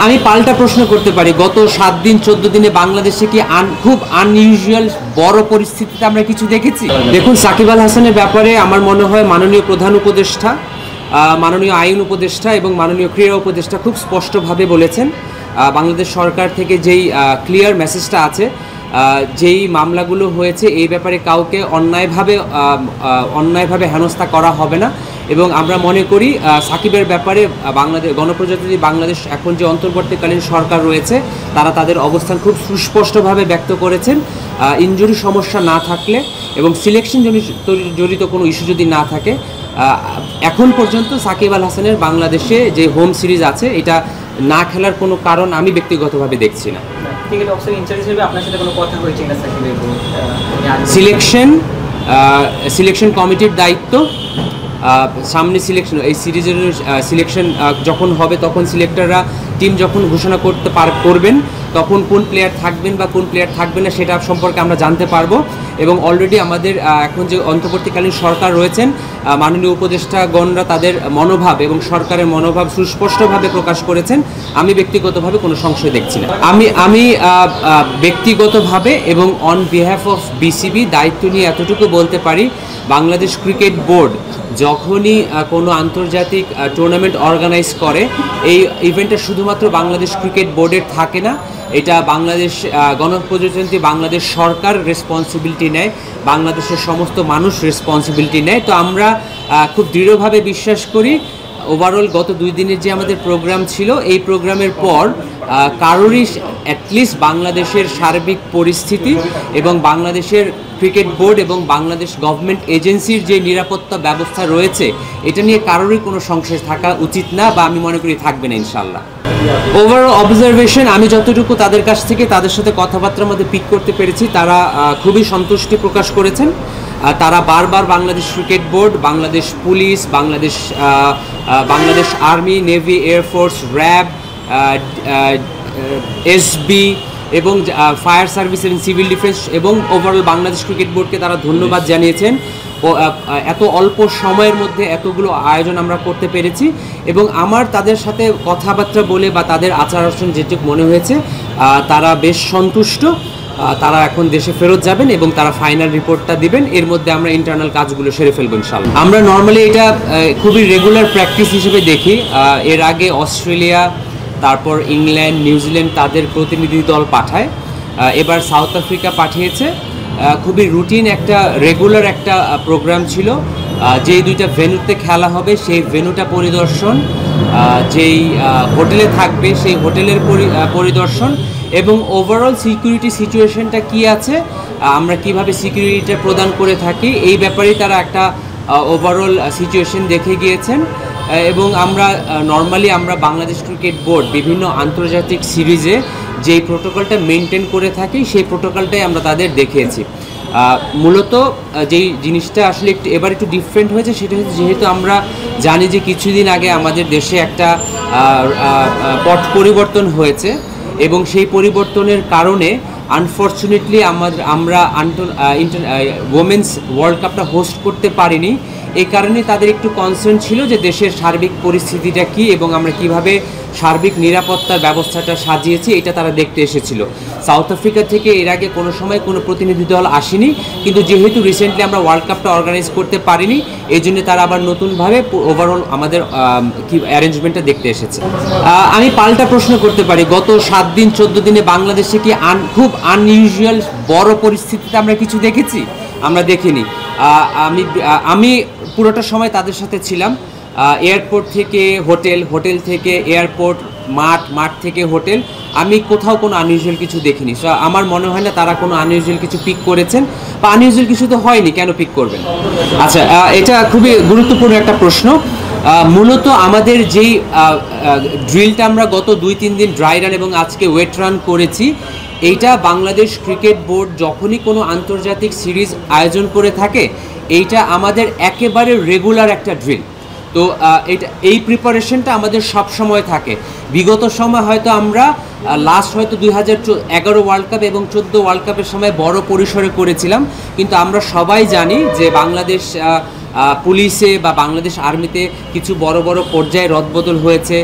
আমি পাল্টা প্রশ্ন করতে পারি, গত 7 দিন 14 দিনে বাংলাদেশে কি খুব আনইউজুয়াল বড় পরিস্থিতিতে আমরা কিছু দেখেছি? দেখুন, সাকিব আল হাসানের ব্যাপারে আমার মনে হয় মাননীয় প্রধান উপদেষ্টা, মাননীয় আইন উপদেষ্টা এবং মাননীয় ক্রীড়া উপদেষ্টা খুব স্পষ্টভাবে বলেছেন বাংলাদেশ সরকার থেকে যেই ক্লিয়ার মেসেজটা আছে, যেই মামলাগুলো হয়েছে এই ব্যাপারে কাউকে অন্যায়ভাবে হেনস্থা করা হবে না। এবং আমরা মনে করি সাকিবের ব্যাপারে বাংলাদেশ গণপ্রজাতন্ত্রী বাংলাদেশ এখন যে অন্তর্বর্তীকালীন সরকার রয়েছে তারা তাদের অবস্থান খুব সুস্পষ্টভাবে ব্যক্ত করেছেন। ইনজুরি সমস্যা না থাকলে এবং সিলেকশন জড়িত কোনো ইস্যু যদি না থাকে, এখন পর্যন্ত সাকিব আল হাসানের বাংলাদেশে যে হোম সিরিজ আছে এটা না খেলার কোনো কারণ আমি ব্যক্তিগতভাবে দেখছি না। সিলেকশন কমিটির দায়িত্ব, সামনে সিলেকশন, এই সিরিজের সিলেকশন যখন হবে তখন সিলেক্টররা টিম যখন ঘোষণা করবেন তখন কোন প্লেয়ার থাকবেন বা কোন প্লেয়ার থাকবে না সেটা সম্পর্কে আমরা জানতে পারবো। এবং অলরেডি আমাদের এখন যে অন্তর্বর্তীকালীন সরকার রয়েছেন, মাননীয় উপদেষ্টাগণরা তাদের মনোভাব এবং সরকারের মনোভাব সুস্পষ্টভাবে প্রকাশ করেছেন। আমি ব্যক্তিগতভাবে কোনো সংশয় দেখছি না। আমি ব্যক্তিগতভাবে এবং অন বিহাফ অফ বিসিবি দায়িত্ব নিয়ে এতটুকু বলতে পারি, বাংলাদেশ ক্রিকেট বোর্ড যখনই কোনো আন্তর্জাতিক টুর্নামেন্ট অর্গানাইজ করে, এই ইভেন্টটা শুধুমাত্র বাংলাদেশ ক্রিকেট বোর্ডের থাকে না, এটা বাংলাদেশ গণপ্রজাতন্ত্রী বাংলাদেশ সরকার রেসপন্সিবিলিটি নেয়, বাংলাদেশের সমস্ত মানুষ রেসপন্সিবিলিটি নেয়। তো আমরা খুব দৃঢ়ভাবে বিশ্বাস করি ওভারঅল গত 2 দিনের যে আমাদের প্রোগ্রাম ছিল, এই প্রোগ্রামের পর কারোরই অ্যাটলিস্ট বাংলাদেশের সার্বিক পরিস্থিতি এবং বাংলাদেশের ক্রিকেট বোর্ড এবং বাংলাদেশ গভর্নমেন্ট এজেন্সির যে নিরাপত্তা ব্যবস্থা রয়েছে এটা নিয়ে কারোরই কোনো সংশয় থাকা উচিত না, বা আমি মনে করি থাকবে না ইনশাল্লাহ। ওভারঅল অবজারভেশন, আমি যতটুকু তাদের কাছ থেকে তাদের সাথে কথাবার্তার মধ্যে পিক করতে পেরেছি, তারা খুবই সন্তুষ্টি প্রকাশ করেছেন। তারা বারবার Bangladesh cricket board, Bangladesh police, Bangladesh army, navy, air force, RAB, SB এবং ফায়ার সার্ভিস এবং সিভিল ডিফেন্স এবং ওভারঅল বাংলাদেশ ক্রিকেট বোর্ডকে তারা ধন্যবাদ জানিয়েছেন। এত অল্প সময়ের মধ্যে এতগুলো আয়োজন আমরা করতে পেরেছি এবং আমার তাদের সাথে কথাবার্তা বলে বা তাদের আচার আচরণ যেটুকু মনে হয়েছে, তারা বেশ সন্তুষ্ট। তারা এখন দেশে ফেরত যাবেন এবং তারা ফাইনাল রিপোর্টটা দিবেন। এর মধ্যে আমরা ইন্টারনাল কাজগুলো সেরে ফেলবো ইনশাআল্লাহ। আমরা নর্মালি এটা খুবই রেগুলার প্র্যাকটিস হিসেবে দেখি। এর আগে অস্ট্রেলিয়া, তারপর ইংল্যান্ড, নিউজিল্যান্ড তাদের প্রতিনিধি দল পাঠায়, এবার সাউথ আফ্রিকা পাঠিয়েছে। খুবই রুটিন একটা রেগুলার একটা প্রোগ্রাম ছিল। যেই 2টা ভেন্যুতে খেলা হবে সেই ভেন্যুটা পরিদর্শন, যেই হোটেলে থাকবে সেই হোটেলের পরিদর্শন এবং ওভারঅল সিকিউরিটি সিচুয়েশনটা কি আছে, আমরা কিভাবে সিকিউরিটিটা প্রদান করে থাকি এই ব্যাপারে তারা একটা ওভারঅল সিচুয়েশন দেখে গিয়েছেন। এবং আমরা নর্মালি বাংলাদেশ ক্রিকেট বোর্ড বিভিন্ন আন্তর্জাতিক সিরিজে যেই প্রোটোকলটা মেনটেন করে থাকি সেই প্রোটোকলটাই আমরা তাদের দেখিয়েছি। মূলত যেই জিনিসটা আসলে এবার একটু ডিফারেন্ট হয়েছে সেটা হচ্ছে, যেহেতু আমরা জানি যে কিছুদিন আগে আমাদের দেশে একটা পট পরিবর্তন হয়েছে এবং সেই পরিবর্তনের কারণে আনফর্চুনেটলি আমরা ওমেন্স ওয়ার্ল্ড কাপটা হোস্ট করতে পারিনি। এই কারণে তাদের একটু কনসার্ন ছিল যে দেশের সার্বিক পরিস্থিতিটা কী এবং আমরা কিভাবে সার্বিক নিরাপত্তার ব্যবস্থাটা সাজিয়েছি এটা তারা দেখতে এসেছিল। সাউথ আফ্রিকা থেকে এর আগে কোনো সময় কোনো প্রতিনিধি দল আসেনি, কিন্তু যেহেতু রিসেন্টলি আমরা ওয়ার্ল্ড কাপটা অর্গানাইজ করতে পারিনি এই জন্য তারা আবার নতুনভাবে ওভারঅল আমাদের কি অ্যারেঞ্জমেন্টটা দেখতে এসেছে। আমি পাল্টা প্রশ্ন করতে পারি, গত 7 দিন 14 দিনে বাংলাদেশে কি খুব আনইউজুয়াল বড় পরিস্থিতিতে আমরা কিছু দেখেছি? আমরা দেখিনি। আমি পুরোটা সময় তাদের সাথে ছিলাম। এয়ারপোর্ট থেকে হোটেল, হোটেল থেকে এয়ারপোর্ট, মাঠ থেকে হোটেল, আমি কোথাও কোনো আনইউজুয়াল কিছু দেখিনি। সো আমার মনে হয় না তারা কোনো আনইউজুয়াল কিছু পিক করেছেন, বা আনইউজুয়াল কিছু তো হয়নি, কেন পিক করবেন? আচ্ছা, এটা খুবই গুরুত্বপূর্ণ একটা প্রশ্ন। মূলত আমাদের যেই ড্রিলটা আমরা গত 2-3 দিন ড্রাই রান এবং আজকে ওয়েট রান করেছি, এইটা বাংলাদেশ ক্রিকেট বোর্ড যখনই কোনো আন্তর্জাতিক সিরিজ আয়োজন করে থাকে এইটা আমাদের একেবারে রেগুলার একটা ড্রিল। তো এই প্রিপারেশনটা আমাদের সব সময় থাকে। বিগত সময় হয়তো আমরা লাস্ট হয়তো 2011 ওয়ার্ল্ড কাপ এবং 14 ওয়ার্ল্ড কাপের সময় বড় পরিসরে করেছিলাম, কিন্তু আমরা সবাই জানি যে বাংলাদেশ পুলিশে বা বাংলাদেশ আর্মিতে কিছু বড় বড় পর্যায়ে রদবদল হয়েছে,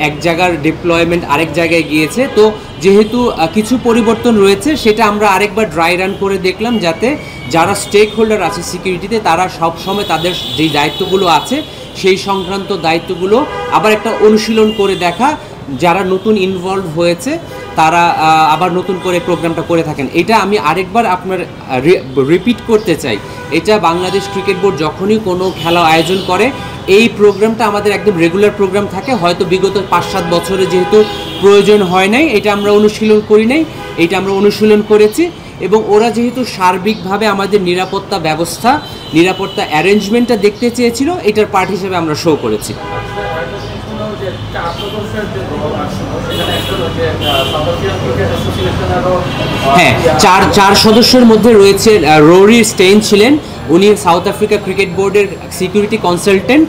এক জায়গার ডিপ্লয়মেন্ট আরেক জায়গায় গিয়েছে। তো যেহেতু কিছু পরিবর্তন রয়েছে, সেটা আমরা আরেকবার ড্রাই রান করে দেখলাম, যাতে যারা স্টেক হোল্ডার আছে সিকিউরিটিতে তারা সব সময় তাদের যেই দায়িত্বগুলো আছে সেই সংক্রান্ত দায়িত্বগুলো আবার একটা অনুশীলন করে দেখা, যারা নতুন ইনভলভ হয়েছে তারা আবার নতুন করে প্রোগ্রামটা করে থাকেন। এটা আমি আরেকবার আপনার রিপিট করতে চাই, এটা বাংলাদেশ ক্রিকেট বোর্ড যখনই কোনো খেলা আয়োজন করে এই প্রোগ্রামটা আমাদের একদম রেগুলার প্রোগ্রাম থাকে। হয়তো বিগত 5-7 বছরে যেহেতু প্রয়োজন হয় নাই, এটা আমরা অনুশীলন করি নাই, এটা আমরা অনুশীলন করেছি। এবং ওরা যেহেতু সার্বিকভাবে আমাদের নিরাপত্তা ব্যবস্থা, নিরাপত্তা অ্যারেঞ্জমেন্টটা দেখতে চেয়েছিল, এটার পার্ট হিসেবে আমরা শো করেছি। হ্যাঁ, চার সদস্যের মধ্যে রয়েছে রোরি স্টেইন ছিলেন, উনি সাউথ আফ্রিকা ক্রিকেট বোর্ডের সিকিউরিটি কনসালটেন্ট।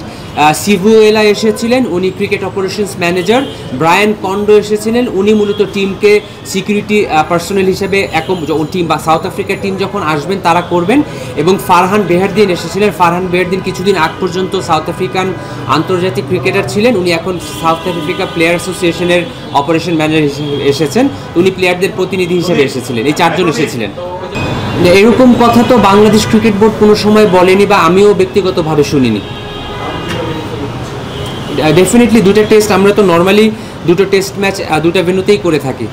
সিভুয়েলা এসেছিলেন, উনি cricket operations manager. Brian condo এসেছিলেন, উনি মূলত টিমকে সিকিউরিটি পার্সোনাল হিসেবে টিম বা সাউথ আফ্রিকার টিম যখন আসবেন তারা করবেন। এবং ফারহান বেহারদিন এসেছিলেন। ফারহান বেহারদিন কিছুদিন আগ পর্যন্ত সাউথ আফ্রিকান আন্তর্জাতিক ক্রিকেটার ছিলেন, উনি এখন সাউথ আফ্রিকা প্লেয়ার অ্যাসোসিয়েশনের অপারেশন ম্যানেজার হিসেবে এসেছেন, উনি প্লেয়ারদের প্রতিনিধি হিসেবে এসেছিলেন। এই 4 জন এসেছিলেন। এরকম কথা তো বাংলাদেশ ক্রিকেট বোর্ড কোনো সময় বলেনি বা আমিও ব্যক্তিগতভাবে শুনিনি। ডেফিনেটলি 2টা টেস্ট আমরা তো নর্মালি 2টো টেস্ট ম্যাচ 2টা ভেন্যুতেই করে থাকি।